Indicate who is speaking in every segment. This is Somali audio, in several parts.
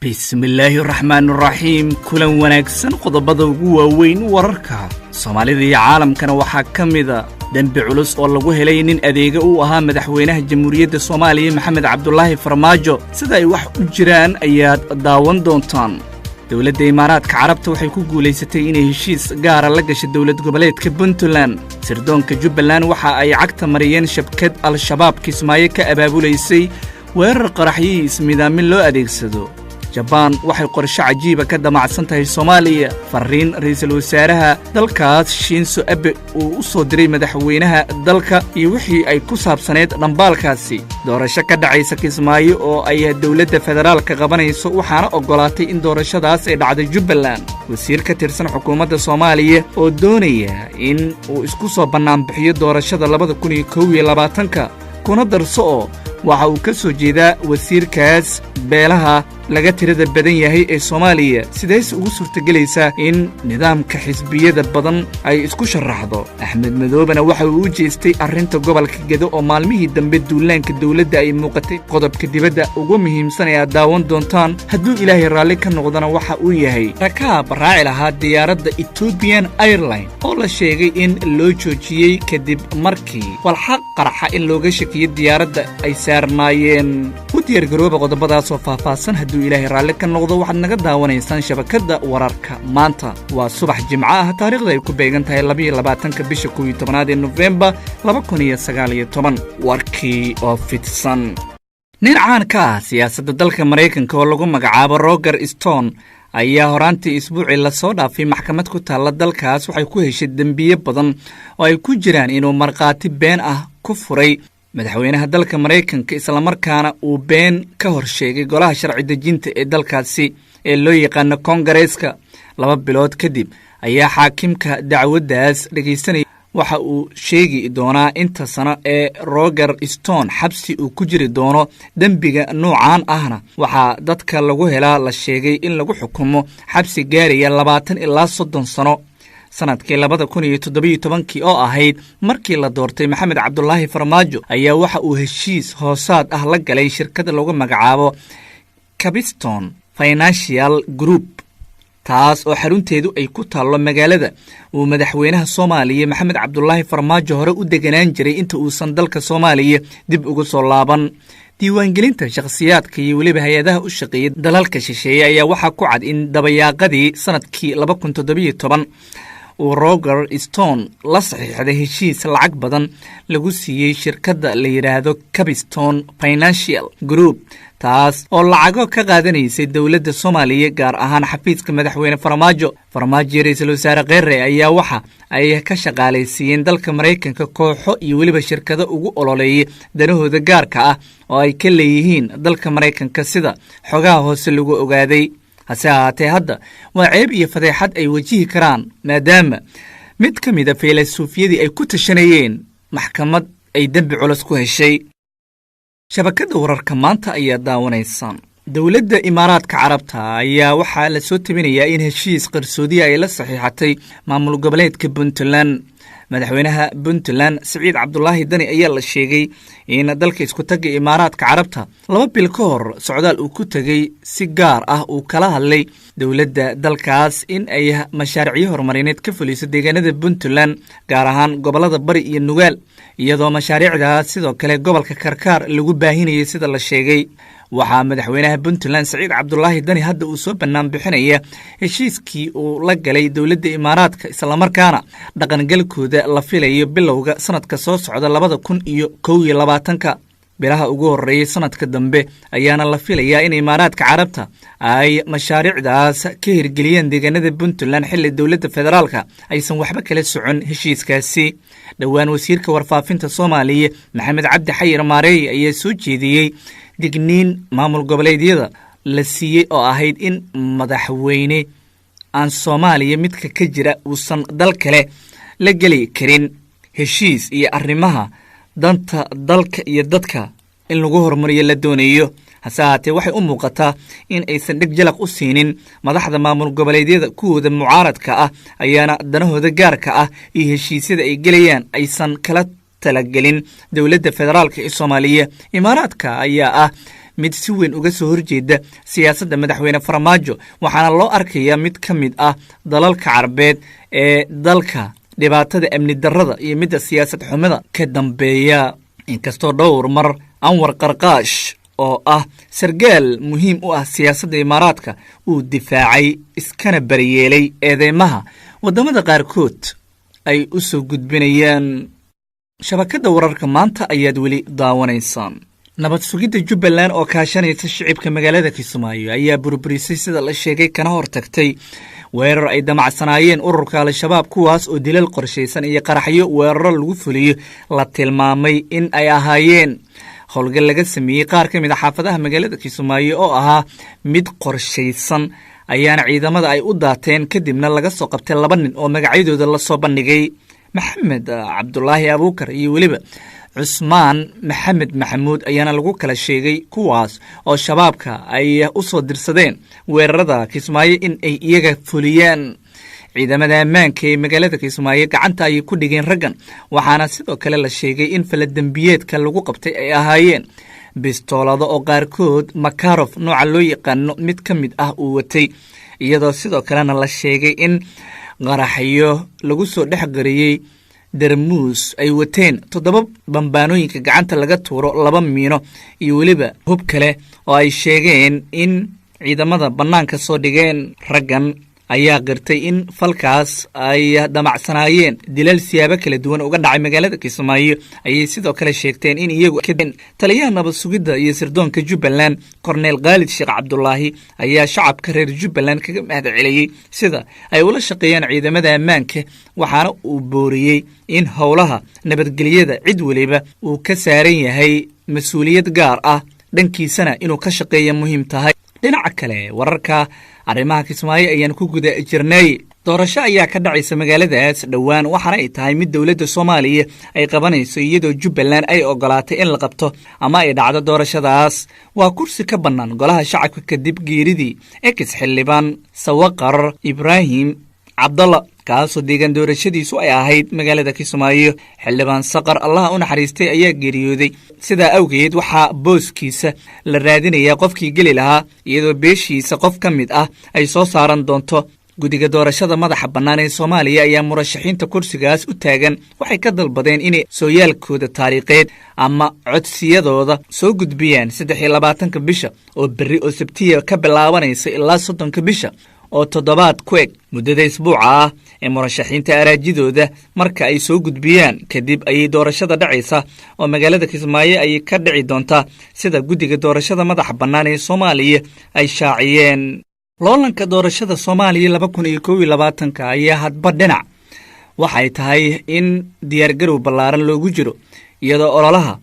Speaker 1: bismillaahi raxmaani raxiim kulan wanaagsan qodobada ugu waaweyn wararka Soomaalida iyo caalamkana waxaa ka mid ah dambi culus oo lagu helay nin adeega u ahaa madaxweynaha Jamhuuriyadda Soomaaliya Maxamed Cabdullaahi Farmaajo sida ay wax u jiraan ayaad daawan doontaan dawladda Imaaraadka Carabta waxay ku guuleysatay inay heshiis gaar ah la gashay dawlad goboleedka Puntland sirdoonka Jubbaland waxa ay cagta mariyeen shabkad al-shabaab Kismaayo ka abaabuleysay weerar qaraxyo ismidaamin loo adeegsado Japan waxay qorshe cajiib ka damacsan tahay Soomaaliya fariin ra'iisul wasaaraha dalkaas Shinzo Abe uu u soo diray madaxweynaha dalka iyo wixii ay ku saabsaneed dhambaalkaasi doorasho ka dhacaysa Kismaayo oo ay dawladda federaalka qabanayso waxaana ogolaatay in doorashadaas ay dhacdo Jubbaland wasiir ka tirsan xukuumadda Soomaaliya oo doonaya in uu isku soo banaan bixiyo doorashada 2021 kuna darso waxa uu ka soo jeedaa wasiirkaas beelaha laga tirada badan yahay ee Soomaaliya sidaas ugu suurtagelaysa in nidaamka xisbiyada badan ay isku sharaxdo Axmed Madoobana waxa uu u jeestay arinta gobolka Gedo oo maalmihii dambe duulaanka dawladda ay muuqatay qodobka dibadda ugu muhiimsan ee daawan doontaan hadduu Ilaahay raalli ka noqdana waxa uu yahay rakaab raaci lahaa diyaaradda Ethiopian Airlines oo la sheegay in loo joojiyay kadib markii walxaq qaraxa in looga shakiyay diyaaradda ay saarnaayeen u diyaar garooba qodobadaas oo faahfaahsan hadduu Ilaahay raalli ka noqdo waxaad naga daawanaysaan shabakada wararka maanta waa subax jimco ah taariikhda ay ku beegan tahay 22 bisha 11 ee November 2019 warkii oo fidsan nin caan ka ah siyaasadda dalka Mareykanka oo lagu magacaabo Roger Stone ayaa horaantii isbuucii la soo dhaafay maxkamad ku taala dalkaas waxay ku heshay dambiye badan oo ay ku jiraan inuu marqaati been ah ku furay madaxweynaha dalka Mareykanka isla markaana uu been ka hor sheegay golaha sharci dejinta ee dalkaasi ee loo yaqaan Congress-ka 2 bilood kadib ayaa xaakimka dacwadaas dhageysanay waxa uu sheegi doonaa inta sano ee Roger Stone xabsi uu ku jiri doono dambiga noocan ahna waxa dadka lagu helaa la sheegay in lagu xukumo xabsi gaaraya 20 ilaa 30 sano sanadkii 2017 oo ahayd markii la doortay Maxamed Cabdullaahi Farmaajo ayaa waxa uu heshiis hoosaad ah la galay shirkad lagu magacaabo Capstone Financial Group taas oo xarunteedu ay ku taalo magaalada uu madaxweynaha Soomaaliya Maxamed Cabdullaahi Farmaajo hore u deganaan jiray inta uusan dalka Soomaaliya dib ugu soo laaban diiwaangelinta shakhsiyaadka iyo waliba hay'adaha u shaqeeya dalalka shisheeye ayaa waxa ku cad in dabayaaqadii sanadkii 2017 uu Roger Stone la saxiixday heshiis lacag badan lagu siiyay shirkadda la yiraahdo Capstone Financial Group taas oo lacago ka qaadanaysay dawladda Soomaaliya gaar ahaan xafiiska madaxweyne Farmaajo ra'iisul wasaare Qeyrre ayaa waxa ay ka shaqaaleysiiyeen dalka Mareykanka kooxo iyo waliba shirkado ugu ololeeyay danahooda gaarka ah oo ay ka leeyihiin dalka Mareykanka sida xogaha hoose lagu ogaaday hase ahaatee hadda waa ceeb iyo fadeexad ay wajihi karaan maadaama mid ka mid ah filosoofiyadii ay ku tashanayeen maxkamad ay dambi culus ku heshay shabakada wararka maanta ayaa daawanaysaan dawladda Imaaraadka Carabta ayaa waxaa la soo tabinayaa in heshiis qarsoodi ay la saxiixatay maamul goboleedka Puntland madaxweynaha Puntland Saciid Cabdullaahi Dani ayaa la sheegay in dalka isku taga Imaaraadka Carabta 2 bil ka hor socdaal uu ku tagay si gaar ah uu kala hadlay dawladda dalkaas in ay mashaariic horumarineed ka fuliso deegaanada Puntland gaar ahaan gobolada Bari iyo Nugaal iyadoo mashaariicdaas sidoo kale gobolka Karkaar lagu baahinayay sida la sheegay waxaa madaxweynaha Puntland Saciid Cabdullaahi Dani hadda uu soo banaan bixinaya heshiiskii uu la galay dawladda Imaaraadka isla markaana dhaqangalkooda la filayo bilowga sanadka soo socda 2021 bilaha ugu horeeyay sanadka dambe ayaana la filayaa in Imaaraadka Carabta ay mashaariicdaas ka hirgeliyeen deegaanada Puntland xilli dawladda federaalka aysan waxba kala socon heshiiskaasi dhawaan wasiirka warfaafinta Soomaaliya Maxamed Cabdi Xayir Maareey ayaa soo jeediyay digniin maamul goboleedyada la siiyay oo ahayd in madaxweyne aan Soomaaliya midka ka jira uusan dal kale la gali karin heshiis iyo arrimaha danta dalka iyo dadka in lagu horumariyo la doonayo hase ahaatee waxay u muuqataa in aysan dhig jalaq u siinin madaxda maamul goboleedyada kuwooda mucaaradka ah ayaana danahooda gaarka ah iyo heshiisyada ay gelayaan aysan kala talagelin dawladda federaalka ee Soomaaliya Imaaraadka ayaa ah mid si weyn uga soo horjeeda siyaasadda madaxweyne Farmaajo waxaana loo arkayaa mid ka mid ah dalalka Carabeed ee dalka dhibaatada amni darrada iyo midda siyaasad xumada ka dambeeya. inkastoo dhowr mar Anwar Qarqaash oo ah sargaal muhiim u ah siyaasadda Imaaraadka uu difaacay iskana bariyeelay eedeymaha wadamada qaarkood ay u soo gudbinayaan. shabakada wararka maanta ayaad weli daawanaysaan. nabad sugidda Jubbaland oo kaashanaysa shicibka magaalada Kismaayo ayaa burburisay sida la sheegay kana hortagtay weerar ay damacsanaayeen ururka Al-Shabaab kuwaas oo dilal qorshaysan iyo qaraxyo weeraro lagu fuliyo la tilmaamay in ay ahaayeen howlgal laga sameeyay qaar ka mid ah xaafadaha magaalada Kismaayo oo ahaa mid qorshaysan ayaana ciidamada ay u daateen kadibna laga soo qabtay 2 nin oo magacyadooda la soo bandhigay Maxamed Cabdullaahi Abuukar iyo waliba Cusmaan Maxamed Maxamuud ayaana lagu kala sheegay kuwaas oo shabaabka ay u soo dirsadeen weerarada Kismaayo in ay iyaga fuliyaan. ciidamada ammaanka ee magaalada Kismaayo gacanta ay ku dhigeen raggan waxaana sidoo kale la sheegay in faladambiyeedka lagu qabtay ay ahaayeen bistoolado oo qaarkood Makarov nooca loo yaqaano mid ka mid ah uu watay iyadoo sidoo kalena la sheegay in qaraxyo lagu soo dhexgariyay darmuus ay wateen 7 bambaanooyinka gacanta laga tuuro 2 miino iyo waliba hub kale oo ay sheegeen in ciidamada banaanka soo dhigeen. raggan ayaa qirtay in falkaas ay damacsanaayeen dilal siyaabo kala duwan uga dhacay magaalada Kismaayo ayay sidoo kale sheegteen in iyagu taliyaha nabad sugidda iyo sirdoonka Jubbaland Cornel Khalid Sheekh Cabdullaahi ayaa shacabka reer Jubbaland kaga mahadceliyay sida ay ula shaqeeyaan ciidamada ammaanka waxaana uu booriyay in howlaha nabadgelyada cid waliba uu ka saaran yahay mas'uuliyad gaar ah dhankiisana inuu ka shaqeeyo muhiim tahay. dhinaca kale wararka arrimaha Kismaayo ayaan ku guda jirnay. doorasho ayaa ka dhacaysa magaaladaas dhawaan waxaana ay tahay mid dawladda Soomaaliya ay qabanayso iyadoo Jubbaland ay ogolaatay in la qabto ama ay dhacdo doorashadaas. waa kursi ka bannaan golaha shacabka kadib geeridii ex-xildhibaan Sawaqar Ibraahim Cabdalla kaasoo deegaan doorashadiisu ay ahayd magaalada Kismaayo. xildhibaan Saqar Allah u naxariistay ayaa geeriyooday sidaa awgeed waxaa booskiisa la raadinayaa qofkii geli lahaa iyadoo beeshiisa qof ka mid ah ay soo saaran doonto. guddiga doorashada madaxa bannaan ee Soomaaliya ayaa murashaxiinta kursigaas u taagan waxay ka dalbadeen inay sooyaalkooda taariikheed ama codsiyadooda soo gudbiyaan 23 bisha oo berri oo Sabtiga ka bilaabanaysa ilaa 30 bisha oo toddobaad ku eg muddada isbuuca ah ee murashaxiinta araajidooda marka ay soo gudbiyaan kadib ayay doorashada dhacaysa oo magaalada Kismaayo ay ka dhici doontaa sida guddiga doorashada madaxa bannaan ee Soomaaliya ay shaaciyeen. loolanka doorashada Soomaaliya 2021 ayaa hadba dhinac waxay tahay in diyaargarow ballaaran loogu jiro iyadoo ololaha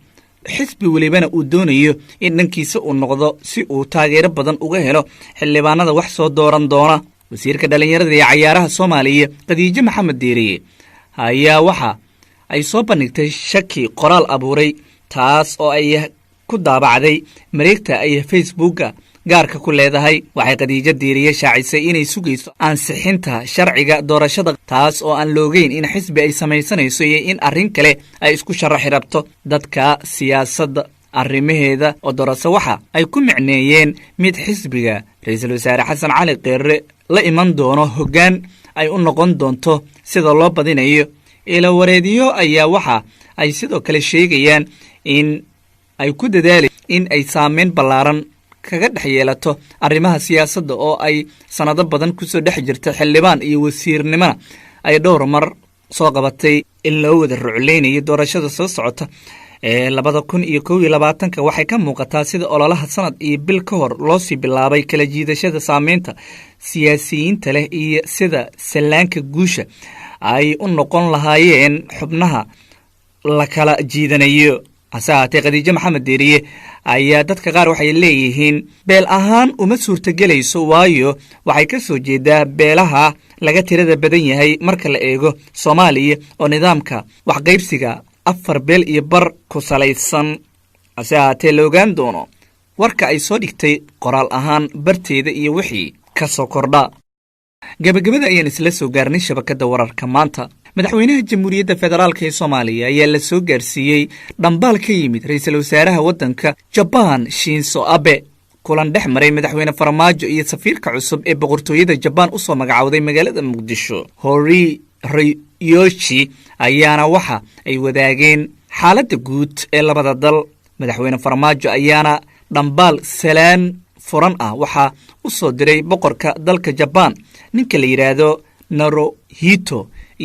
Speaker 1: xisbi walibana uu doonayo in dhankiisa uu noqdo si uu taageero badan uga helo xildhibaanada wax soo dooran doona. wasiirka dhalinyarada iyo cayaaraha Soomaaliya Khadiija Maxamed Diiriye ayaa waxa ay soo bandhigtay shaki qoraal abuuray taas oo ay ku daabacday mareegta ay Facebooka gaarka ku leedahay. waxay Khadiija Diiriye shaacisay inay sugayso ansixinta sharciga doorashada taas oo aan loogeyn in xisbi ay samaysanayso iyo in arrin kale ay isku sharaxi rabto. dadka siyaasadda arrimaheeda oo doorasho waxa ay ku micneeyeen mid xisbiga ra'iisul wasaare Xasan Cali Kheyre la iman doono hoggaan ay u noqon doonto sida loo badinayo. ila wareediyo ayaa waxa ay sidoo kale sheegayaan in ay ku dadaalayaan in ay saameyn ballaaran kaga dhex yeelato arrimaha siyaasadda oo ay sanado badan ku soo dhex jirtay xildhibaan iyo wasiirnimada ay dhowr mar soo qabatay in loo wada rucleynayo doorashada soo socota ee 2021 waxay ka muuqataa sida ololaha sanad iyo bil ka hor loo sii bilaabay kala jiidashada saameynta siyaasiyiinta leh iyo sida salaanka guusha ay u noqon lahaayeen xubnaha la kala jiidanayo. hase haatee Khadiija Maxamed Diiriye ayaa dadka qaar waxay leeyihiin beel ahaan uma suurtagelayso waayo waxay ka soo jeedaa beelaha laga tirada badan yahay marka la eego Soomaaliya oo nidaamka wax qaybsiga 4 beel iyo bar ku salaysan. hase haatee la ogaan doono warka ay soo dhigtay qoraal ahaan barteeda iyo wixii ka soo kordha. gabagabada ayaan isla soo gaarnay shabakada wararka maanta. madaxweynaha jamhuuriyadda federaalk ee soomaaliya ayaa la soo gaarsiiyey dhambaal ka yimid ra-iisul wasaaraha waddanka jabaan shinzo abe kulan dhex maray madaxweyne farmaajo iyo safiirka cusub ee boqortooyada jabaan u soo magacowday magaalada muqdisho hori ryoshi ayaana waxa ay wadaageen xaaladda guud ee labada dal madaxweyne farmaajo ayaana dhambaal salaan furan ah waxaa u soo diray boqorka dalka jabaan ninka la yidhaahdo naruhito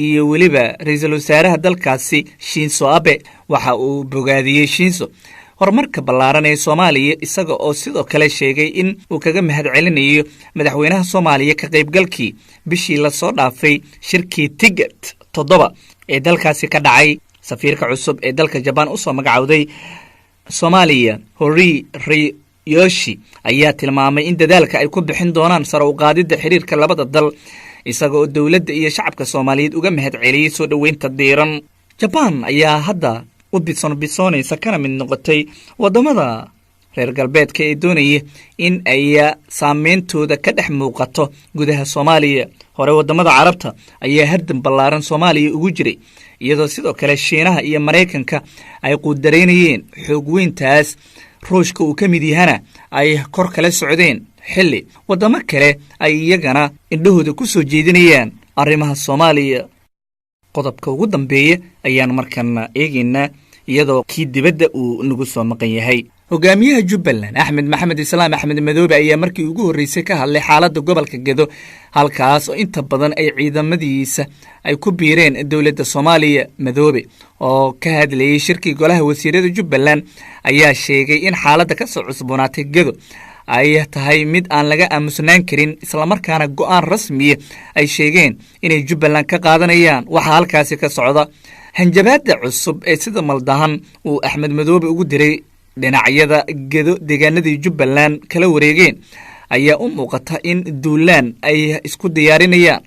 Speaker 1: iyo weliba ra-iisul wasaaraha dalkaasi shinzo abe waxa uu bogaadiyey shinzo horumarka ballaaran ee soomaaliya isaga oo sidoo kale sheegay in uu kaga mahad celinayo madaxweynaha soomaaliya ka qaybgalkii bishii lasoo dhaafay shirkii tiget 7 ee dalkaasi ka dhacay safiirka cusub ee dalka jabaan u soo magacowday soomaaliya hori ryoshi ayaa tilmaamay in dadaalka ay ku bixin doonaan sare u qaadidda xiriirka labada dal isaga oo dowladda iyo shacabka soomaaliyeed uga mahad celiyey soo dhoweynta diiran jabaan ayaa hadda u bisoonaysa kana mid noqotay waddamada reer galbeedka ee doonaya in ay saameyntooda ka dhex muuqato gudaha soomaaliya hore waddamada carabta ayaa hardan ballaaran soomaaliya ugu jiray iyadoo sidoo kale shiinaha iyo maraykanka ay quudaraynayeen xoog weyntaas ruushka uu ka mid yahana ay kor kala socdeen xilli waddamo kale ay iyagana indhahooda ku soo jeedinayaan arrimaha soomaaliya qodobka ugu dambeeya ayaan markan eegaynaa iyadoo kii dibadda uu nagu soo maqan yahay hogaamiyaha jubbaland axmed maxamed islaam axmed madoobe ayaa markii ugu horreysay ka hadlay xaaladda gobolka gedo halkaas oo inta badan ay ciidamadiisa ay ku biireen dowladda soomaaliya madoobe oo ka hadlayey shirkii golaha wasiirada jubbaland ayaa sheegay in xaaladda ka soo cusboonaatay gedo ay tahay mid aan laga aamusnaan karin islamarkaana go'aan rasmiya ay sheegeen inay jubbaland ka qaadanayaan waxa halkaasi ka socda hanjabaadda cusub ee sida maldahan uu axmed madoobe ugu diray dhinacyada gedo deegaanadii jubbaland kala wareegeen ayaa u muuqata in duulaan ay isku diyaarinayaan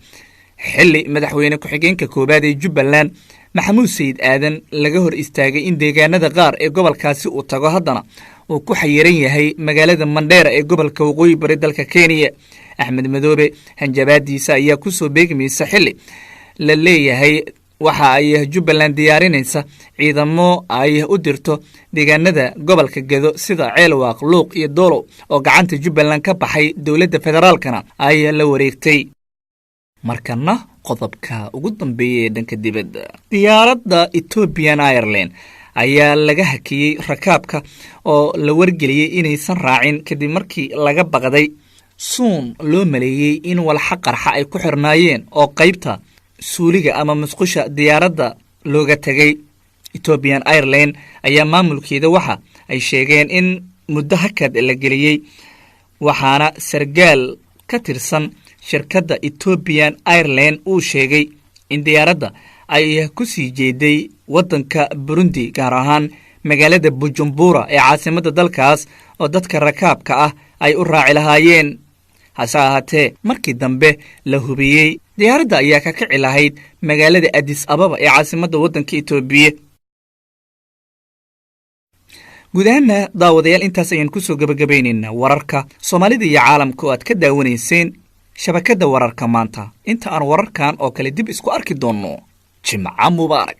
Speaker 1: xilli madaxweyne ku-xigeenka koowaad ee jubbaland maxamuud sayid aadan laga hor istaagay in deegaanada qaar ee gobolkaasi uu tago haddana uu ku xayiran yahay magaalada mandheera ee gobolka waqooyi bari dalka kenya axmed madoobe hanjabaadiisa ayaa ku soo beegmaysa xilli la leeyahay waxa ay jubbaland diyaarinaysa ciidamo ay u dirto deegaanada gobolka gedo sida ceelwaaq luuq iyo doolow oo gacanta jubbaland ka baxay dowladda federaalkana ay la wareegtay markana qodobka ugu dambeeya ee dhanka dibadda diyaaradda ethiopian airline ayaa laga hakiyey rakaabka oo la wargeliyey inaysan raacin kadib markii laga baqday suun loo maleeyey in walxa qarxa ay ku xirnaayeen oo qaybta suuliga ama musqusha diyaaradda looga tegay ethiopian airline ayaa maamulkeeda waxa ay sheegeen in muddo hakad la geliyey waxaana sargaal ka tirsan shirkadda ethiopian airline uu sheegay in diyaaradda ay ku sii jeeday waddanka burundi gaar ahaan magaalada bujumbura ee caasimadda dalkaas oo dadka rakaabka ah ay u raaci lahaayeen hase ahaatee markii dambe la hubiyey diyaaradda ayaa ka kici lahayd magaalada adis ababa ee caasimadda waddanka etoobiya guud ahaanna daawadayaal intaas ayaan ku soo gabagabaynaynaa wararka soomaalida iyo caalamka oo aad ka daawanayseen shabakadda wararka maanta inta aan wararkan oo kale dib isku arki doonno jimca mubaarak